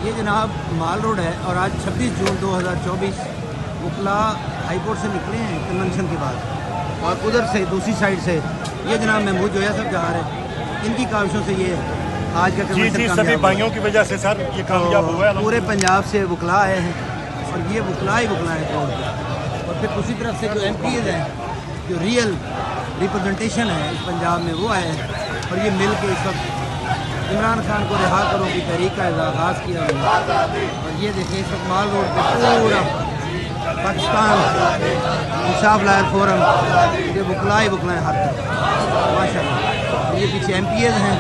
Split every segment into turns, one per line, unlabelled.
ये जनाब माल रोड है और आज 26 जून 2024 वकला हाईकोर्ट से निकले हैं कन्वेंशन के बाद, और उधर से दूसरी साइड से ये जनाब महमूद जोया सब जा रहे हैं। इनकी काविशों से ये आज का कन्वेंशन
सभी भाइयों की वजह से सर ये कामयाब हुआ है।
पूरे पंजाब से वकला आए हैं और ये वकला ही वकला है कोर्ट के, और फिर दूसरी तरफ से जो MPs हैं, जो रियल रिप्रेजेंटेशन है इस पंजाब में, वो आए हैं। और ये मिल के इस वक्त इमरान खान को रिहा करो की तहरीक का आगाज़ किया गया। और ये देखिए इस वक्त माल रोड पर पूरा पाकिस्तान इंसाफ लायर फोरम ये वकला ही वकला है हर तरफ माशाल्लाह। ये पीछे MPs हैं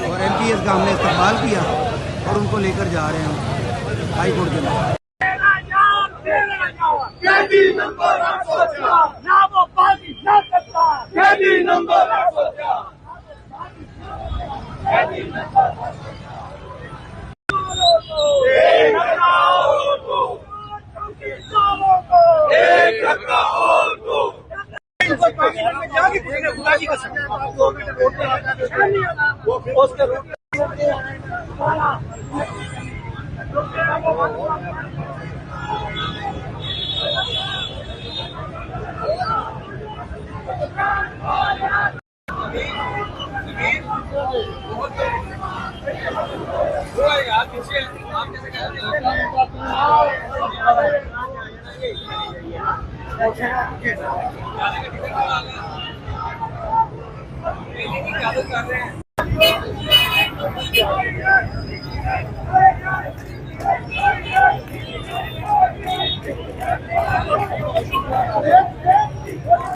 और MPs का हमने इस्तेमाल किया और उनको लेकर जा रहे हैं हाई कोर्ट के अंदर।
कर रहे हैं।